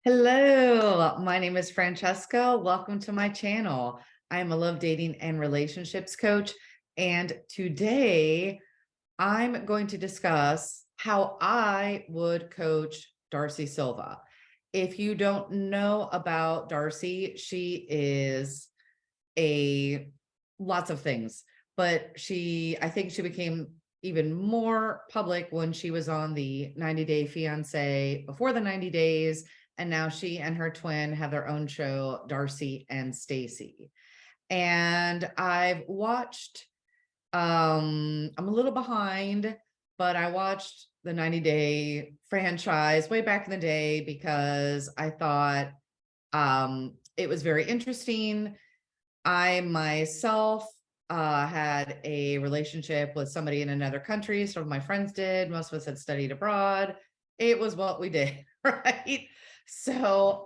Hello, my name is Francesca. Welcome to my channel. I am a love dating and relationships coach. And today I'm going to discuss how I would coach Darcey Silva. If you don't know about Darcey, she is a lots of things, but I think she became even more public when she was on the 90 Day Fiance before the 90 days. And now she and her twin have their own show, Darcey and Stacy. And I've watched, I'm a little behind, but I watched the 90 Day franchise way back in the day because I thought it was very interesting. I myself had a relationship with somebody in another country. Some of my friends did. Most of us had studied abroad. It was what we did, right? So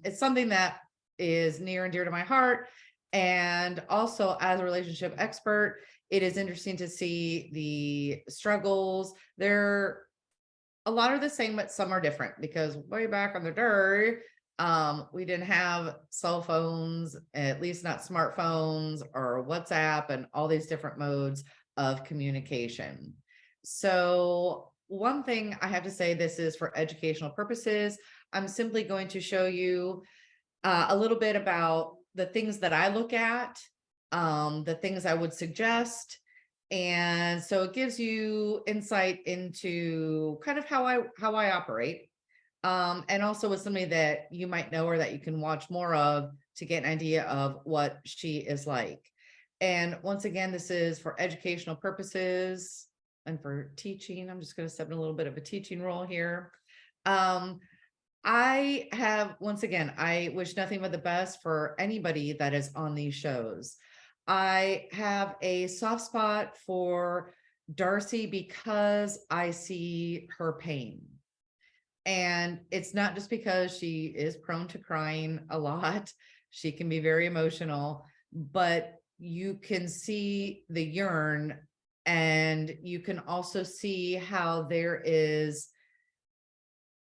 it's something that is near and dear to my heart. And also, as a relationship expert, it is interesting to see the struggles. They're a lot are the same, but some are different because way back on the day, we didn't have cell phones, at least not smartphones or WhatsApp and all these different modes of communication. So one thing I have to say, this is for educational purposes. I'm simply going to show you a little bit about the things that I look at, the things I would suggest. And so it gives you insight into kind of how I operate. And also with somebody that you might know or that you can watch more of to get an idea of what she is like. And once again, this is for educational purposes and for teaching. I'm just going to step in a little bit of a teaching role here. I have, once again, I wish nothing but the best for anybody that is on these shows. I have a soft spot for Darcey because I see her pain. And it's not just because she is prone to crying a lot. She can be very emotional, but you can see the yearn, and you can also see how there is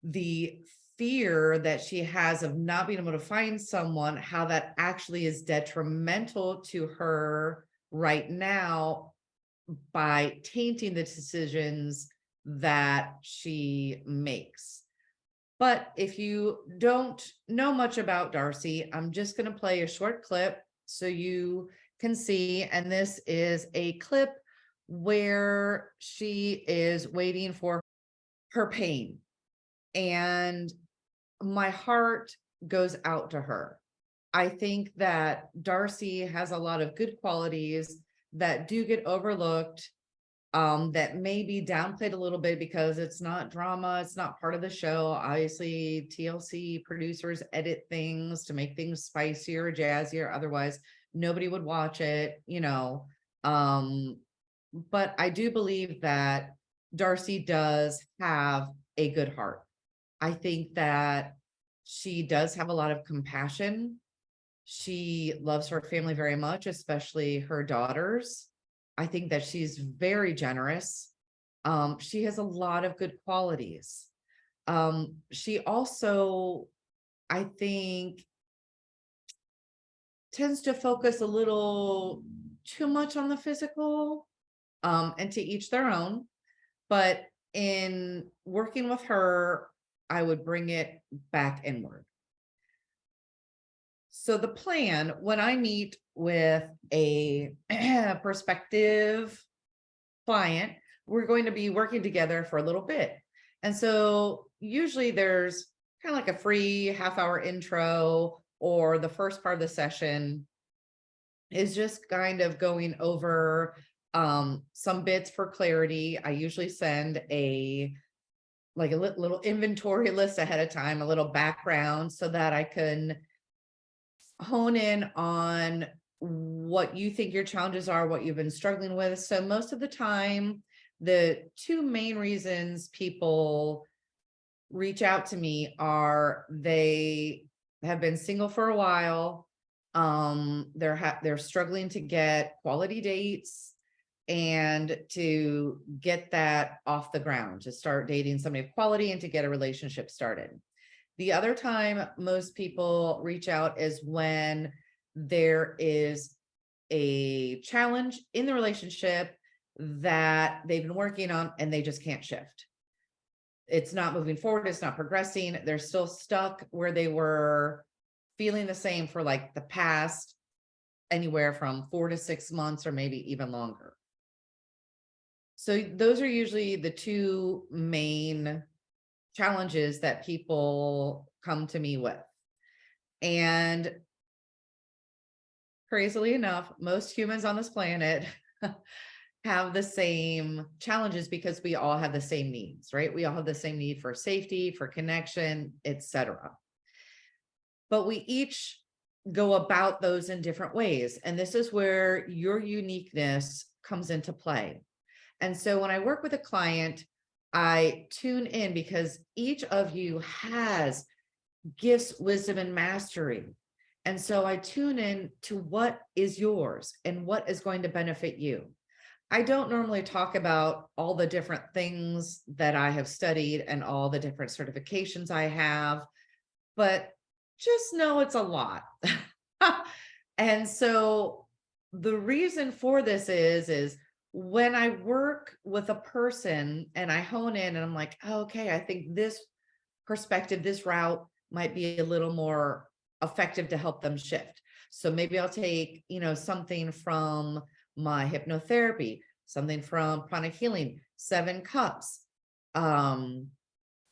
the fear that she has of not being able to find someone, how that actually is detrimental to her right now by tainting the decisions that she makes. But if you don't know much about Darcey, I'm just going to play a short clip so you can see. And this is a clip where she is waiting for her pain. And my heart goes out to her. I think that Darcey has a lot of good qualities that do get overlooked, that may be downplayed a little bit because it's not drama, it's not part of the show. Obviously, TLC producers edit things to make things spicier, jazzier. Otherwise, nobody would watch it, you know. But I do believe that Darcey does have a good heart. I think that she does have a lot of compassion. She loves her family very much, especially her daughters. I think that she's very generous. She has a lot of good qualities. She also, I think, tends to focus a little too much on the physical, and to each their own. But in working with her, I would bring it back inward. So the plan when I meet with a prospective client, we're going to be working together for a little bit. And so usually there's kind of like a free half-hour intro, or the first part of the session is just kind of going over some bits for clarity. I usually send a little inventory list ahead of time, a little background, so that I can hone in on what you think your challenges are, what you've been struggling with. So most of the time, the two main reasons people reach out to me are they have been single for a while. They're struggling to get quality dates and to get that off the ground, to start dating somebody of quality and to get a relationship started. The other time most people reach out is when there is a challenge in the relationship that they've been working on and they just can't shift. It's not moving forward. It's not progressing. They're still stuck where they were feeling the same for like the past anywhere from 4 to 6 months or maybe even longer. So those are usually the two main challenges that people come to me with. And crazily enough, most humans on this planet have the same challenges because we all have the same needs, right? We all have the same need for safety, for connection, etc. But we each go about those in different ways. And this is where your uniqueness comes into play. And so when I work with a client, I tune in because each of you has gifts, wisdom, and mastery. And so I tune in to what is yours and what is going to benefit you. I don't normally talk about all the different things that I have studied and all the different certifications I have, but just know it's a lot. And so the reason for this is when I work with a person and I hone in and I'm like, oh, okay, I think this perspective, this route might be a little more effective to help them shift. So maybe I'll take, something from my hypnotherapy, something from pranic healing, 7 cups,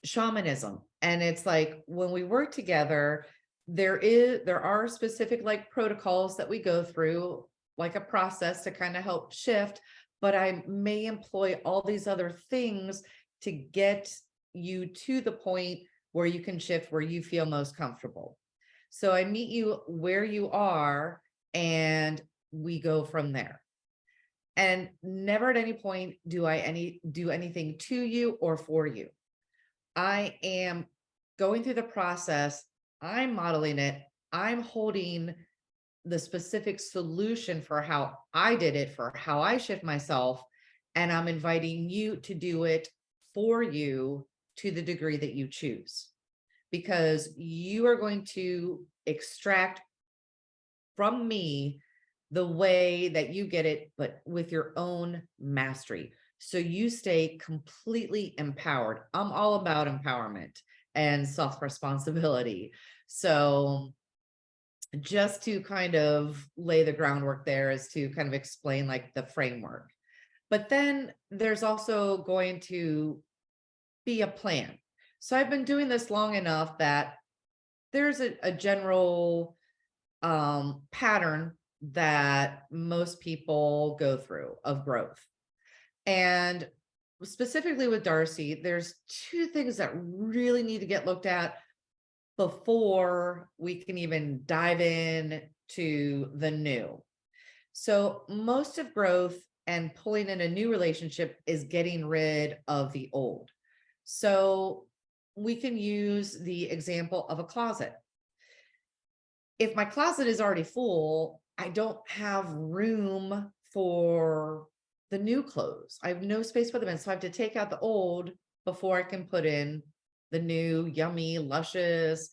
shamanism. And it's like when we work together, there are specific like protocols that we go through, like a process to kind of help shift, but I may employ all these other things to get you to the point where you can shift where you feel most comfortable. So I meet you where you are and we go from there. And never at any point do I do anything to you or for you. I am going through the process. I'm modeling it. I'm holding the specific solution for how I did it, for how I shift myself. And I'm inviting you to do it for you to the degree that you choose, because you are going to extract from me the way that you get it, but with your own mastery. So you stay completely empowered. I'm all about empowerment and self-responsibility. So just to kind of lay the groundwork there is to kind of explain like the framework. But then there's also going to be a plan. So I've been doing this long enough that there's a general pattern that most people go through of growth. And specifically with Darcey, there's 2 things that really need to get looked at before we can even dive in to the new. So most of growth and pulling in a new relationship is getting rid of the old. So we can use the example of a closet. If my closet is already full, I don't have room for the new clothes. I have no space for them in. So I have to take out the old before I can put in the new, yummy, luscious,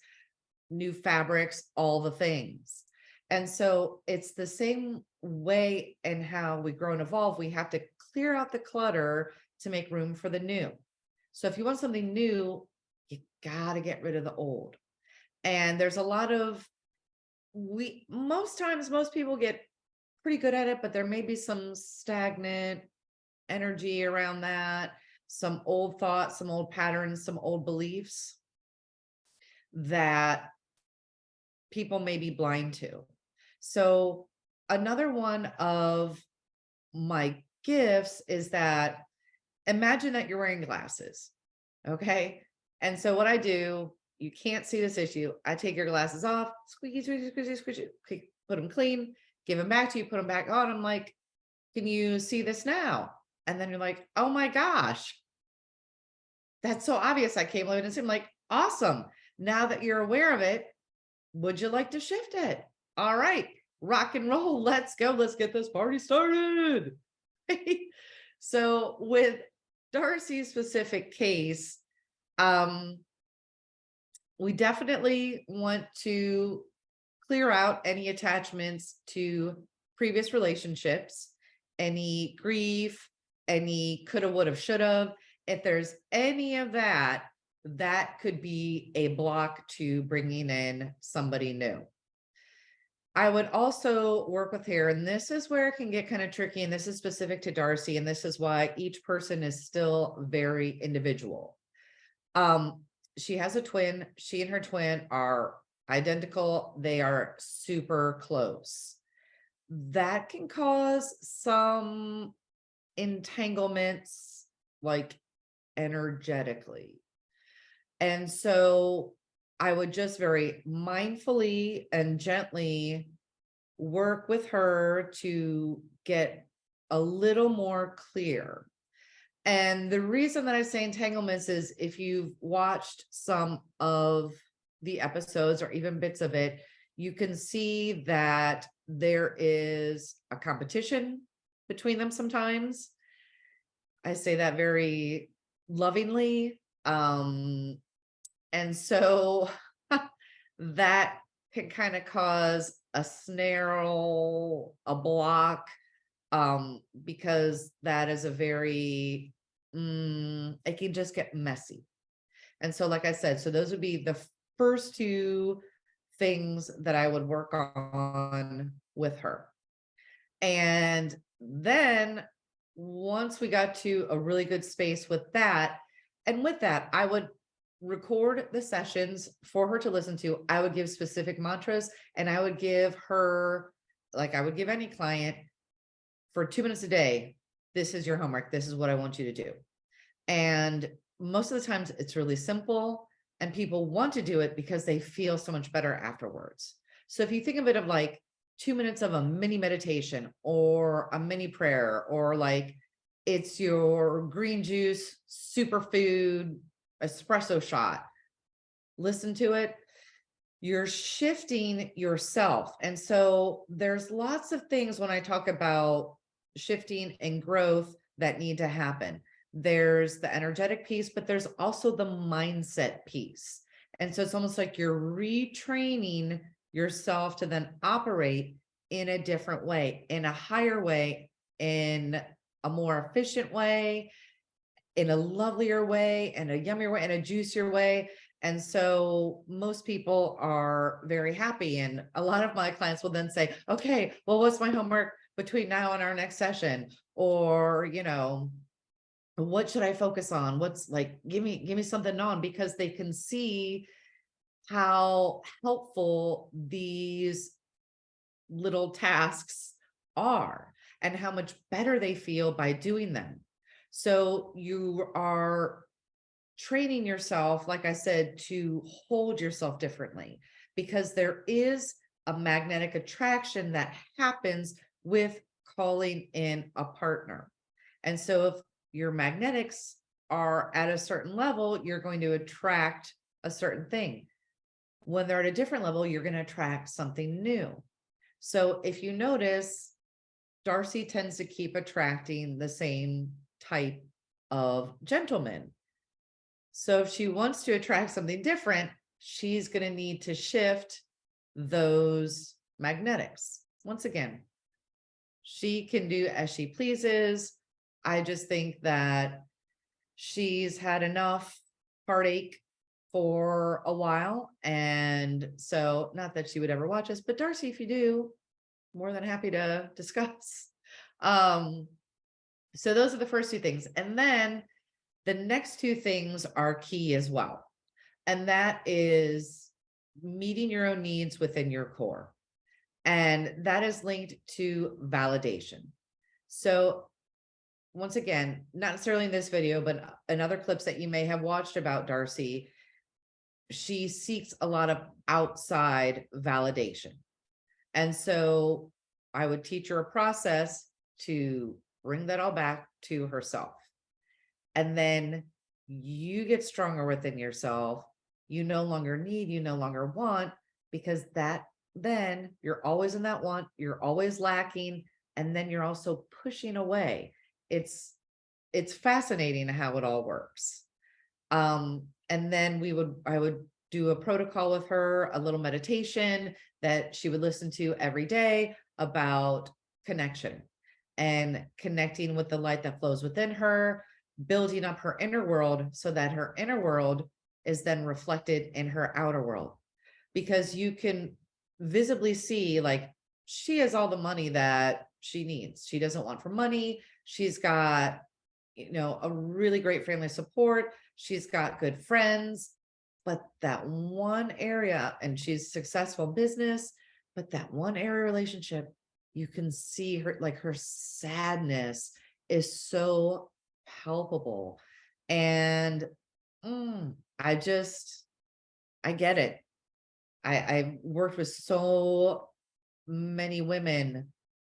new fabrics, all the things. And so it's the same way in how we grow and evolve. We have to clear out the clutter to make room for the new. So if you want something new, you got to get rid of the old. And there's a lot of, most times, most people get pretty good at it, but there may be some stagnant energy around that, some old thoughts, some old patterns, some old beliefs that people may be blind to. So another one of my gifts is that imagine that you're wearing glasses. Okay. And so what I do, you can't see this issue. I take your glasses off, squeaky, squeaky, squeaky, squeaky, put them clean, give them back to you, put them back on. I'm like, can you see this now? And then you're like, oh my gosh, that's so obvious. I came over and said, like, awesome. Now that you're aware of it, would you like to shift it? All right, rock and roll. Let's go. Let's get this party started. So with Darcey's specific case, we definitely want to clear out any attachments to previous relationships, any grief, any coulda, woulda, shoulda. If there's any of that, that could be a block to bringing in somebody new. I would also work with her, and this is where it can get kind of tricky, and this is specific to Darcey, and this is why each person is still very individual. Um, she has a twin. She and her twin are identical. They are super close. That can cause some entanglements, like energetically. And so I would just very mindfully and gently work with her to get a little more clear. And the reason that I say entanglements is if you've watched some of the episodes or even bits of it, you can see that there is a competition between them sometimes. I say that very lovingly. And so that can kind of cause a snarl, a block, because that is a very, it can just get messy. And so, like I said, so those would be the first two things that I would work on with her. And then once we got to a really good space with that, and with that, I would record the sessions for her to listen to. I would give specific mantras, and I would give her, like I would give any client, for 2 minutes a day, this is your homework. This is what I want you to do. And most of the times it's really simple, and people want to do it because they feel so much better afterwards. So if you think of it of like 2 minutes of a mini meditation or a mini prayer, or like it's your green juice superfood espresso shot, listen to it. You're shifting yourself. And so there's lots of things when I talk about shifting and growth that need to happen. There's the energetic piece, but there's also the mindset piece. And so it's almost like you're retraining yourself to then operate in a different way, in a higher way, in a more efficient way, in a lovelier way, and a yummier way, and a juicier way. And so most people are very happy. And a lot of my clients will then say, okay, well, what's my homework between now and our next session? Or, what should I focus on? What's like, give me something on, because they can see how helpful these little tasks are and how much better they feel by doing them. So you are training yourself, like I said, to hold yourself differently, because there is a magnetic attraction that happens with calling in a partner. And so if your magnetics are at a certain level, you're going to attract a certain thing. When they're at a different level, you're going to attract something new. So if you notice, Darcey tends to keep attracting the same type of gentleman. So if she wants to attract something different, she's going to need to shift those magnetics. Once again, she can do as she pleases. I just think that she's had enough heartache for a while. And so, not that she would ever watch us, but Darcey, if you do, more than happy to discuss. So those are the first two things. And then the next two things are key as well. And that is meeting your own needs within your core. And that is linked to validation. So once again, not necessarily in this video, but in other clips that you may have watched about Darcey, she seeks a lot of outside validation. And so I would teach her a process to bring that all back to herself. And then you get stronger within yourself. You no longer need, you no longer want, because then you're always in that want, you're always lacking, and then you're also pushing away. It's fascinating how it all works. And then I would do a protocol with her, a little meditation that she would listen to every day about connection and connecting with the light that flows within her, building up her inner world so that her inner world is then reflected in her outer world. Because you can visibly see, like, she has all the money that she needs. She doesn't want for money. She's got, a really great family support. She's got good friends, but that one area, and she's successful in business, but that one area relationship, you can see her, like, her sadness is so palpable. And I get it. I've worked with so many women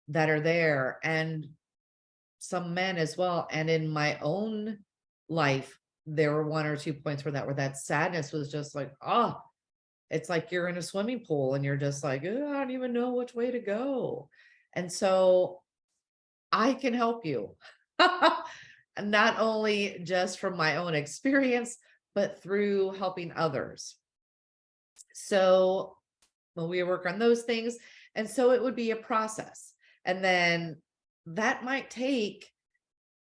that are there, and some men as well. And in my own life, there were one or two points where that sadness was just like, oh, it's like you're in a swimming pool and you're just like, "Ugh, I don't even know which way to go." And so I can help you. Not only just from my own experience, but through helping others. So when we work on those things, and so it would be a process. And then that might take,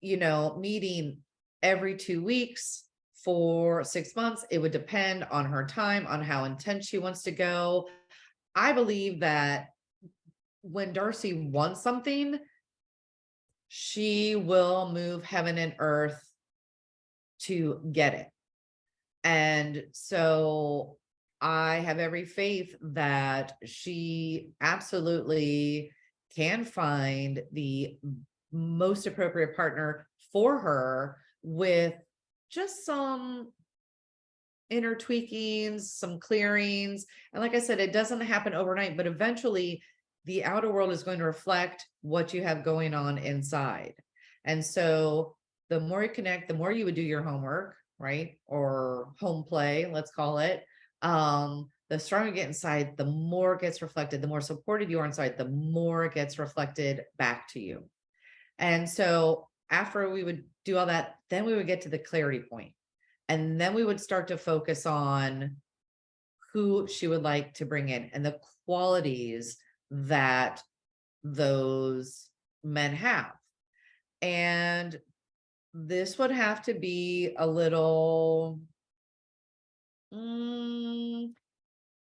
meeting every 2 weeks for 6 months. It would depend on her time, on how intense she wants to go. I believe that when Darcey wants something, she will move heaven and earth to get it. And so I have every faith that she absolutely can find the most appropriate partner for her, with just some inner tweakings, some clearings. And like I said, it doesn't happen overnight, but eventually the outer world is going to reflect what you have going on inside. And so the more you connect, the more you would do your homework, right? Or home play, let's call it. The stronger you get inside, the more it gets reflected, the more supported you are inside, the more it gets reflected back to you. And so after we would do all that, then we would get to the clarity point. And then we would start to focus on who she would like to bring in and the qualities that those men have. And this would have to be a little,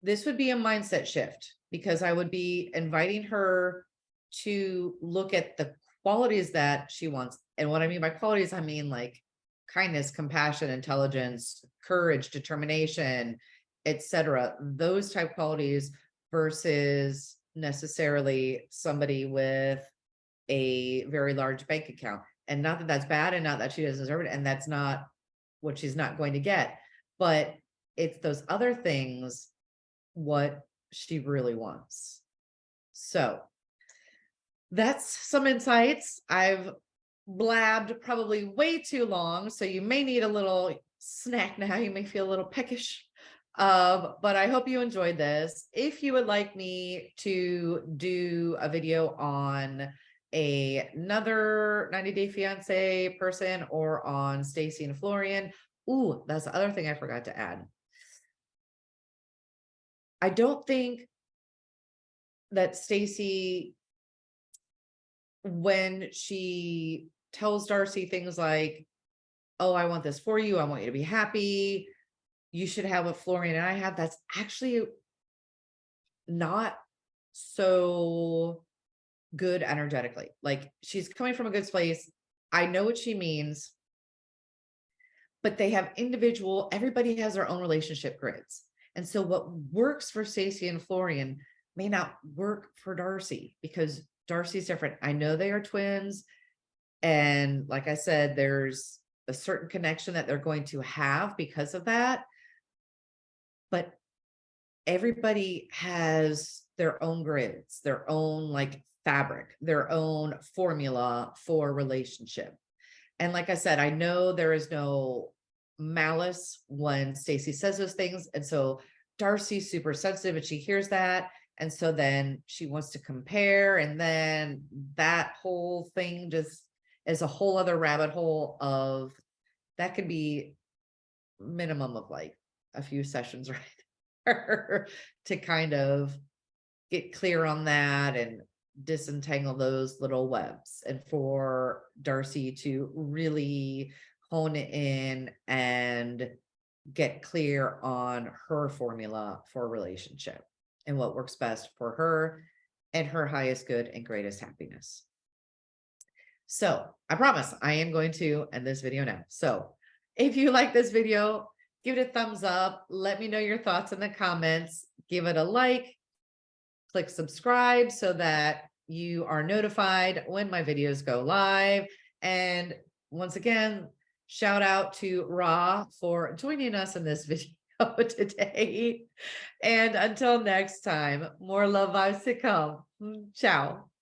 this would be a mindset shift, because I would be inviting her to look at the qualities that she wants. And what I mean by qualities, I mean like kindness, compassion, intelligence, courage, determination, etc. Those type qualities, versus necessarily somebody with a very large bank account. And not that that's bad, and not that she doesn't deserve it, and that's not what she's not going to get, but it's those other things, what she really wants. So that's some insights. I've blabbed probably way too long, so you may need a little snack now. You may feel a little peckish. But I hope you enjoyed this. If you would like me to do a video on another 90 Day Fiance person, or on Stacy and Florian, that's the other thing I forgot to add. I don't think that Stacy, when she tells Darcey things like, "Oh, I want this for you, I want you to be happy, you should have what Florian and I have," that's actually not so good energetically. Like, she's coming from a good place. I know what she means, but they have everybody has their own relationship grids. And so what works for Stacey and Florian may not work for Darcey, because Darcey's different. I know they are twins. And like I said, there's a certain connection that they're going to have because of that. But everybody has their own grids, their own like fabric, their own formula for relationship. And like I said, I know there is no malice when Stacy says those things. And so Darcey's super sensitive and she hears that. And so then she wants to compare. And then that whole thing just is a whole other rabbit hole of that could be minimum of like a few sessions right there to kind of get clear on that and disentangle those little webs, and for Darcey to really hone it in and get clear on her formula for a relationship and what works best for her and her highest good and greatest happiness. So I promise I am going to end this video now. So if you like this video, give it a thumbs up. Let me know your thoughts in the comments. Give it a like. Click subscribe so that you are notified when my videos go live. And once again, shout out to Ra for joining us in this video today. And until next time, more love vibes to come. Ciao.